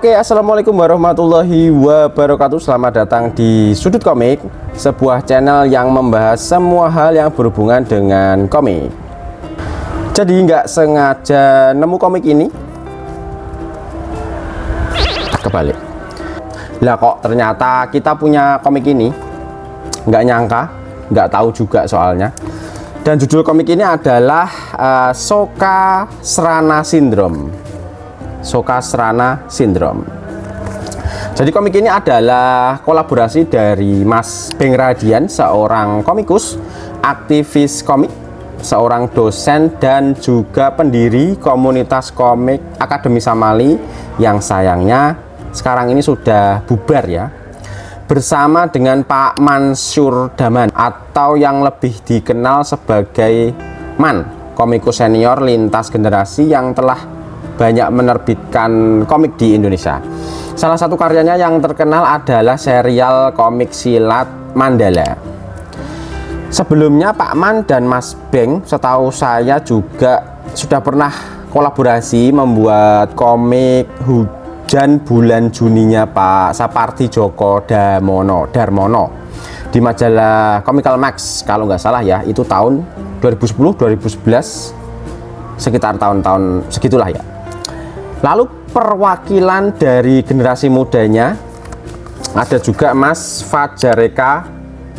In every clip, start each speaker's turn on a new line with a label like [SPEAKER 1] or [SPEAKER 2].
[SPEAKER 1] Oke, assalamualaikum warahmatullahi wabarakatuh. Selamat datang di Sudut Komik, sebuah channel yang membahas semua hal yang berhubungan dengan komik. Jadi nggak sengaja nemu komik ini, kebalik. Lah kok ternyata kita punya komik ini, nggak nyangka, nggak tahu juga soalnya. Dan judul komik ini adalah Soka Srana Syndrome. Soka Srana Syndrome. Jadi komik ini adalah kolaborasi dari Mas Beng Radian, seorang komikus, aktivis komik, seorang dosen, dan juga pendiri komunitas komik Akademi Samali yang sayangnya sekarang ini sudah bubar ya, bersama dengan Pak Mansur Daman atau yang lebih dikenal sebagai Man, komikus senior lintas generasi yang telah banyak menerbitkan komik di Indonesia. Salah satu karyanya yang terkenal adalah serial komik silat Mandala. Sebelumnya Pak Man dan Mas Beng setahu saya juga sudah pernah kolaborasi membuat komik Hujan Bulan Juninya Pak Sapardi Djoko Darmono di majalah Comical Max kalau nggak salah ya, itu tahun 2010-2011, sekitar tahun-tahun segitulah ya. Lalu perwakilan dari generasi mudanya ada juga Mas Fajareka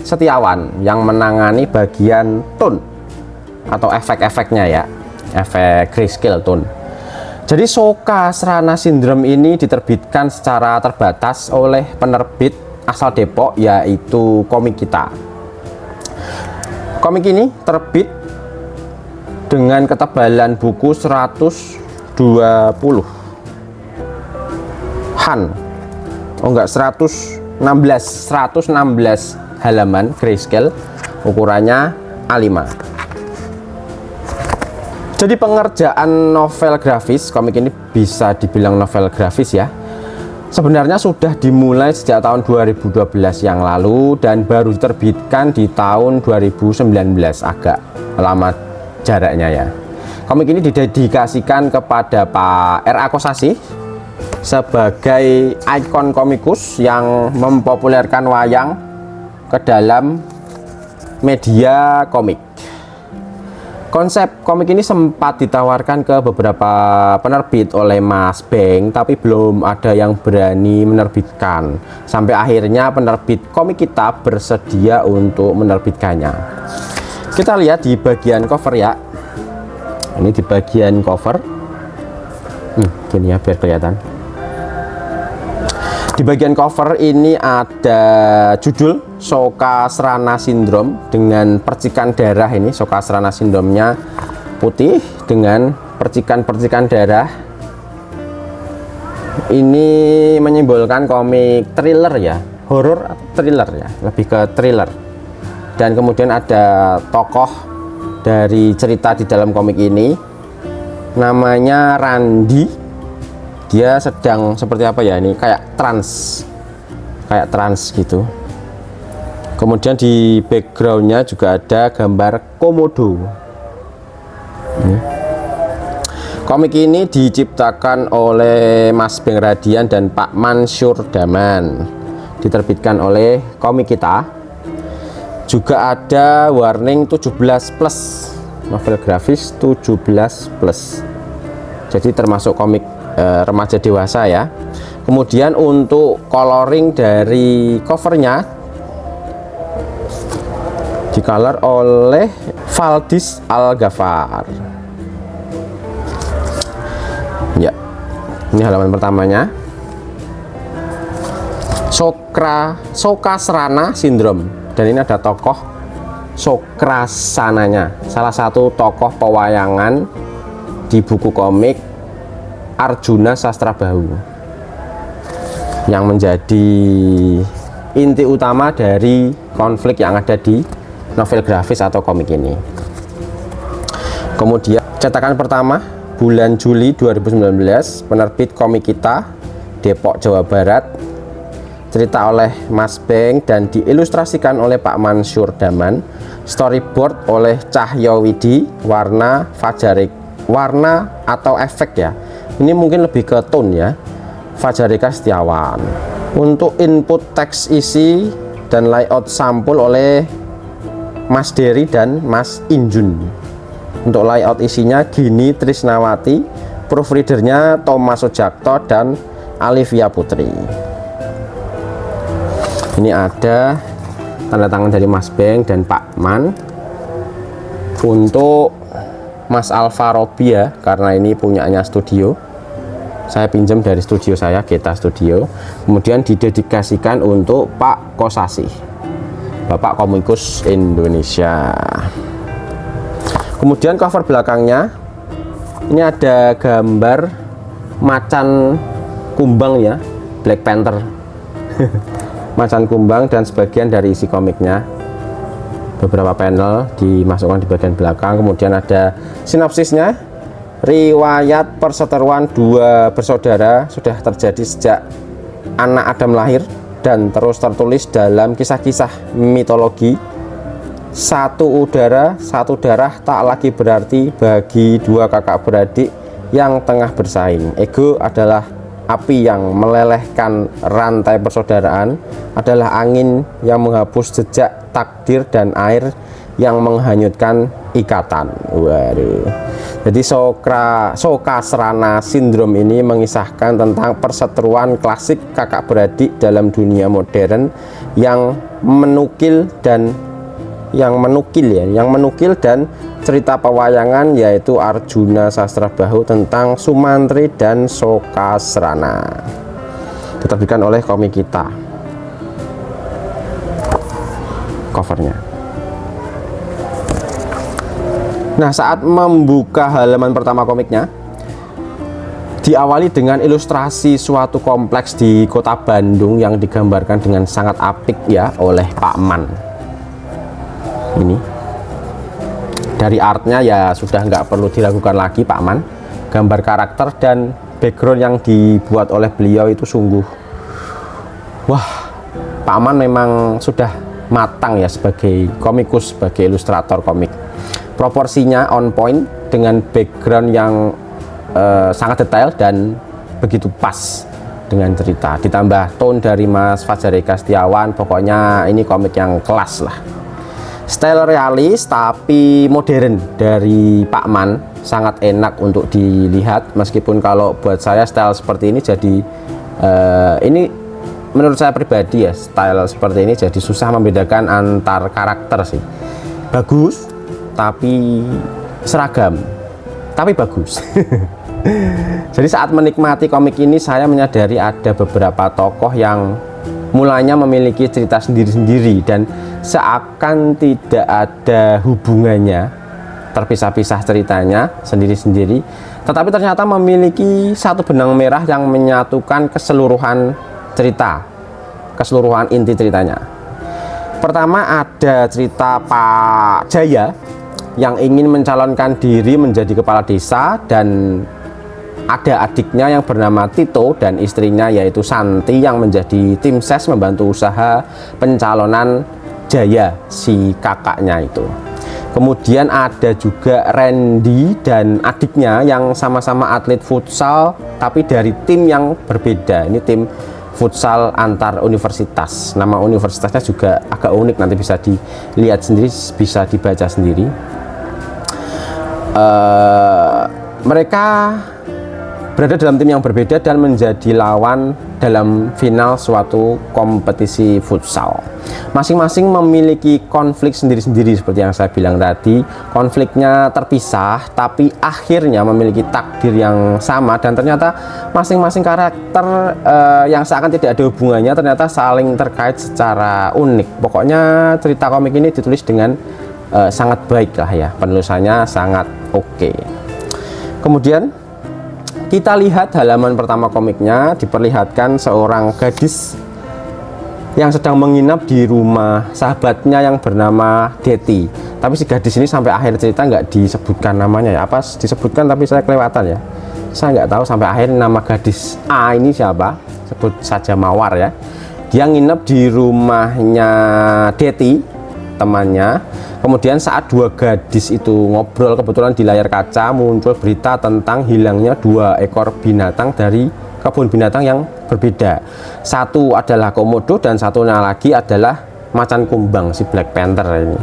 [SPEAKER 1] Setiawan yang menangani bagian tone atau efek-efeknya ya, efek grayscale tone. Jadi Soka Srana Syndrome ini diterbitkan secara terbatas oleh penerbit asal Depok, yaitu Komik Kita. Komik ini terbit dengan ketebalan buku 120 116 halaman grayscale, ukurannya A5. Jadi pengerjaan novel grafis komik ini bisa dibilang novel grafis ya, sebenarnya sudah dimulai sejak tahun 2012 yang lalu dan baru diterbitkan di tahun 2019, agak lama jaraknya ya. Komik ini didedikasikan kepada Pak R.A. Kosasih sebagai ikon komikus yang mempopulerkan wayang ke dalam media komik. Konsep komik ini sempat ditawarkan ke beberapa penerbit oleh Mas Beng, tapi belum ada yang berani menerbitkan. Sampai akhirnya penerbit Komik Kita bersedia untuk menerbitkannya. Kita lihat di bagian cover ya. Ini di bagian cover, gini ya biar kelihatan. Di bagian cover ini ada judul Soka Srana Syndrome dengan percikan darah. Ini Soka Srana Syndrome-nya putih dengan percikan-percikan darah. Ini menyimbolkan komik thriller ya, horor atau thriller ya, lebih ke thriller. Dan kemudian ada tokoh dari cerita di dalam komik ini, namanya Randi. Dia sedang seperti apa ya, ini kayak trans gitu. Kemudian di backgroundnya juga ada gambar komodo. Komik ini diciptakan oleh Mas Beng Radian dan Pak Mansur Daman, diterbitkan oleh Komik Kita. Juga ada warning 17+, novel grafis 17+, jadi termasuk komik remaja dewasa ya. Kemudian untuk coloring dari covernya dicolor oleh Valdis Algafar ya. Ini halaman pertamanya, Soka Srana Syndrome. Dan ini ada tokoh Sokrasananya, salah satu tokoh pewayangan di buku komik Arjuna Sastrabahu, yang menjadi inti utama dari konflik yang ada di novel grafis atau komik ini. Kemudian cetakan pertama bulan Juli 2019, penerbit Komik Kita, Depok, Jawa Barat. Cerita oleh Mas Beng dan diilustrasikan oleh Pak Mansur Daman. Storyboard oleh Cahyo Widi. Warna Fajarik, warna atau efek ya, ini mungkin lebih ke tone ya, Fajarika Setiawan. Untuk input teks isi dan layout sampul oleh Mas Dery dan Mas Injun. Untuk layout isinya Gini Trisnawati, proofreadernya Thomas Sujakto dan Alivia Putri. Ini ada tanda tangan dari Mas Beng dan Pak Man. Untuk Mas Alfa Robi ya, karena ini punyanya studio, saya pinjam dari studio saya, Geta Studio. Kemudian didedikasikan untuk Pak Kosasih, Bapak Komikus Indonesia. Kemudian cover belakangnya ini ada gambar macan kumbang ya, Black Panther. Macan kumbang dan sebagian dari isi komiknya. Beberapa panel dimasukkan di bagian belakang. Kemudian ada sinopsisnya. Riwayat perseteruan dua bersaudara sudah terjadi sejak anak Adam lahir dan terus tertulis dalam kisah-kisah mitologi. Satu udara, satu darah tak lagi berarti bagi dua kakak beradik yang tengah bersaing. Ego adalah api yang melelehkan rantai persaudaraan, adalah angin yang menghapus jejak takdir, dan air yang menghanyutkan ikatan. Waduh. Jadi Sokasrana Sindrom ini mengisahkan tentang perseteruan klasik kakak beradik dalam dunia modern yang menukil dan cerita pewayangan, yaitu Arjuna Sasrabahu tentang Sumantri dan Sokasrana. Diterbitkan oleh Komik Kita. Covernya. Nah, saat membuka halaman pertama komiknya, diawali dengan ilustrasi suatu kompleks di kota Bandung yang digambarkan dengan sangat apik ya oleh Pak Man. Ini dari artnya ya sudah nggak perlu diragukan lagi Pak Man. Gambar karakter dan background yang dibuat oleh beliau itu sungguh, wah, Pak Man memang sudah matang ya sebagai komikus, sebagai ilustrator komik. Proporsinya on point dengan background yang sangat detail dan begitu pas dengan cerita. Ditambah tone dari Mas Fajarika Setiawan, pokoknya ini komik yang kelas lah. Style realis tapi modern dari Pak Man sangat enak untuk dilihat, meskipun kalau buat saya style seperti ini jadi ini menurut saya pribadi ya, style seperti ini jadi susah membedakan antar karakter sih. Bagus tapi seragam tapi bagus. Jadi saat menikmati komik ini saya menyadari ada beberapa tokoh yang mulanya memiliki cerita sendiri-sendiri dan seakan tidak ada hubungannya, terpisah-pisah ceritanya sendiri-sendiri, tetapi ternyata memiliki satu benang merah yang menyatukan keseluruhan cerita, keseluruhan inti ceritanya. Pertama ada cerita Pak Jaya yang ingin mencalonkan diri menjadi kepala desa, dan ada adiknya yang bernama Tito dan istrinya yaitu Santi yang menjadi tim ses membantu usaha pencalonan Jaya, si kakaknya itu. Kemudian ada juga Randy dan adiknya yang sama-sama atlet futsal tapi dari tim yang berbeda. Ini tim futsal antar universitas. Nama universitasnya juga agak unik, nanti bisa dilihat sendiri, bisa dibaca sendiri. Mereka berada dalam tim yang berbeda dan menjadi lawan dalam final suatu kompetisi futsal. Masing-masing memiliki konflik sendiri-sendiri seperti yang saya bilang tadi. Konfliknya terpisah tapi akhirnya memiliki takdir yang sama, dan ternyata masing-masing karakter yang seakan tidak ada hubungannya ternyata saling terkait secara unik. Pokoknya cerita komik ini ditulis dengan sangat baik lah ya, penulisannya sangat oke. Kemudian kita lihat halaman pertama komiknya, diperlihatkan seorang gadis yang sedang menginap di rumah sahabatnya yang bernama Deti. Tapi si gadis ini sampai akhir cerita nggak disebutkan namanya ya, apa disebutkan tapi saya kelewatan ya. Saya nggak tahu sampai akhir nama gadis A ini siapa, sebut saja Mawar ya. Dia nginep di rumahnya Deti, temannya. Kemudian saat dua gadis itu ngobrol, kebetulan di layar kaca muncul berita tentang hilangnya 2 ekor binatang dari kebun binatang yang berbeda. Satu adalah komodo dan satunya lagi adalah macan kumbang, si Black Panther ini.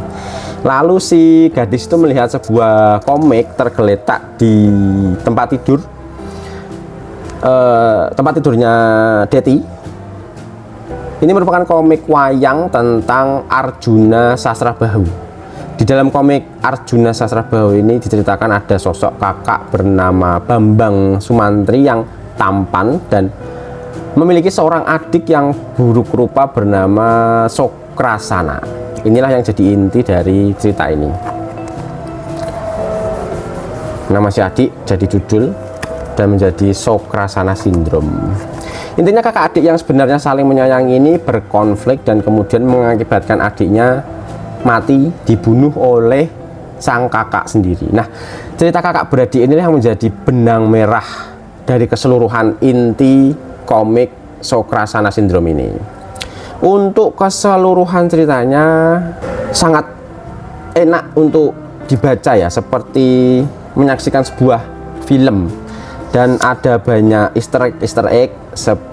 [SPEAKER 1] Lalu si gadis itu melihat sebuah komik tergeletak di tempat tidur, tempat tidurnya Deti. Ini merupakan komik wayang tentang Arjuna Sasrabahu. Di dalam komik Arjuna Sasrabahu ini diceritakan ada sosok kakak bernama Bambang Sumantri yang tampan dan memiliki seorang adik yang buruk rupa bernama Sokrasana. Inilah yang jadi inti dari cerita ini. Nama si adik jadi judul dan menjadi Sokrasana Syndrome. Intinya kakak adik yang sebenarnya saling menyayangi ini berkonflik dan kemudian mengakibatkan adiknya mati dibunuh oleh sang kakak sendiri. Nah, cerita kakak beradik inilah yang menjadi benang merah dari keseluruhan inti komik Sokrasana Syndrome ini. Untuk keseluruhan ceritanya sangat enak untuk dibaca ya, seperti menyaksikan sebuah film, dan ada banyak easter egg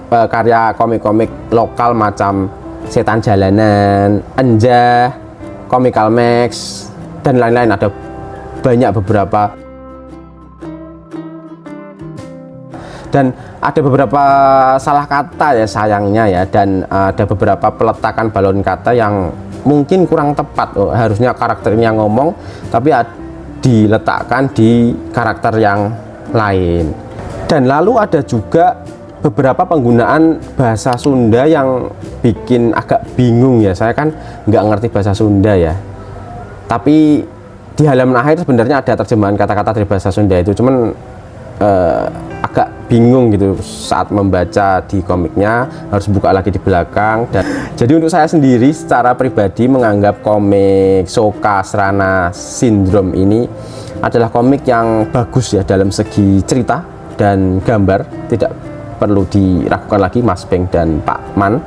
[SPEAKER 1] karya komik-komik lokal macam Setan Jalanan, Enjah, Comical Max, dan lain-lain. Ada banyak beberapa, dan ada beberapa salah kata ya sayangnya ya, dan ada beberapa peletakan balon kata yang mungkin kurang tepat. Harusnya karakter ini yang ngomong tapi diletakkan di karakter yang lain. Dan lalu ada juga beberapa penggunaan bahasa Sunda yang bikin agak bingung ya. Saya kan nggak ngerti bahasa Sunda ya, tapi di halaman akhir sebenarnya ada terjemahan kata-kata dari bahasa Sunda itu, cuman agak bingung gitu saat membaca di komiknya, harus buka lagi di belakang. Dan jadi untuk saya sendiri secara pribadi menganggap komik Sokrasana Syndrome ini adalah komik yang bagus ya dalam segi cerita dan gambar. Tidak perlu diragukan lagi Mas Beng dan Pak Man.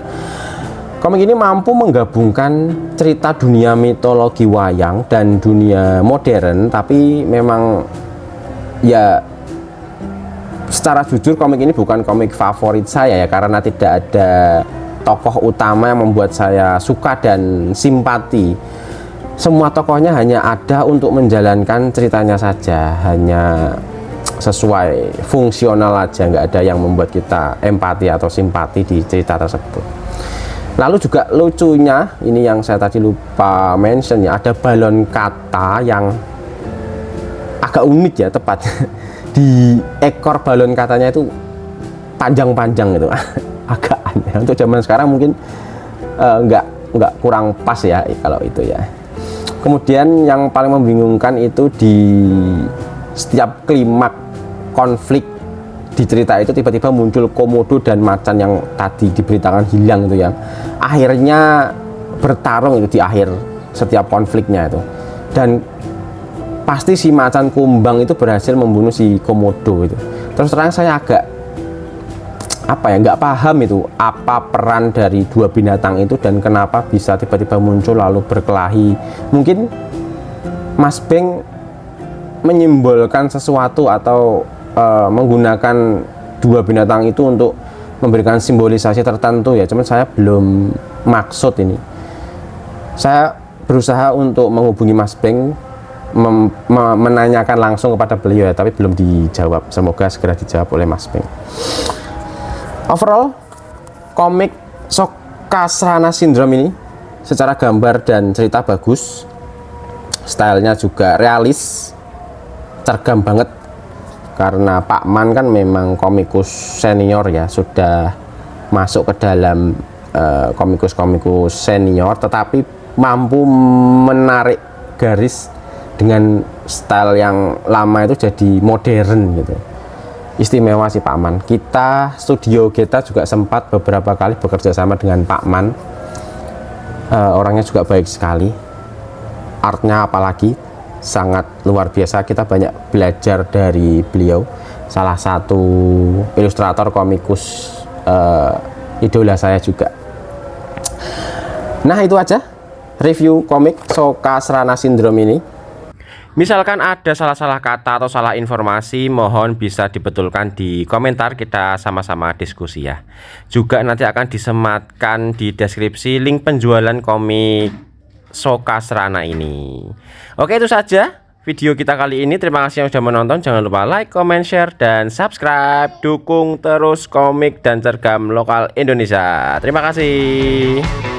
[SPEAKER 1] Komik ini mampu menggabungkan cerita dunia mitologi wayang dan dunia modern, tapi memang ya secara jujur komik ini bukan komik favorit saya ya, karena tidak ada tokoh utama yang membuat saya suka dan simpati. Semua tokohnya hanya ada untuk menjalankan ceritanya saja, hanya sesuai fungsional aja, nggak ada yang membuat kita empati atau simpati di cerita tersebut. Lalu juga lucunya, ini yang saya tadi lupa mention ya, ada balon kata yang agak unik ya, tepat di ekor balon katanya itu panjang-panjang gitu. Agak aneh untuk zaman sekarang, mungkin nggak kurang pas ya kalau itu ya. Kemudian yang paling membingungkan itu di setiap klimaks konflik di cerita itu tiba-tiba muncul komodo dan macan yang tadi diberitakan hilang itu, yang akhirnya bertarung itu di akhir setiap konfliknya itu. Dan pasti si macan kumbang itu berhasil membunuh si komodo itu. Terus terang saya agak nggak paham itu apa peran dari dua binatang itu dan kenapa bisa tiba-tiba muncul lalu berkelahi. Mungkin Mas Beng menyimbolkan sesuatu atau menggunakan dua binatang itu untuk memberikan simbolisasi tertentu ya, cuman saya belum maksud ini. Saya berusaha untuk menghubungi Mas Beng, menanyakan langsung kepada beliau ya, tapi belum dijawab. Semoga segera dijawab oleh Mas Beng. Overall, komik Sokrasana Syndrome ini secara gambar dan cerita bagus, stylenya juga realis, cergam banget, karena Pak Man kan memang komikus senior ya, sudah masuk ke dalam komikus-komikus senior, tetapi mampu menarik garis dengan style yang lama itu jadi modern gitu. Istimewa sih Pak Man. Studio kita juga sempat beberapa kali bekerja sama dengan Pak Man. Orangnya juga baik sekali, artnya apalagi sangat luar biasa. Kita banyak belajar dari beliau, salah satu ilustrator komikus idola saya juga. Nah, itu aja review komik Sokrasana Syndrome ini. Misalkan ada salah-salah kata atau salah informasi, mohon bisa dibetulkan di komentar, kita sama-sama diskusi ya. Juga nanti akan disematkan di deskripsi link penjualan komik Soka Serana ini. Oke, itu saja video kita kali ini. Terima kasih yang sudah menonton. Jangan lupa like, comment, share, dan subscribe. Dukung terus komik dan cergam lokal Indonesia. Terima kasih.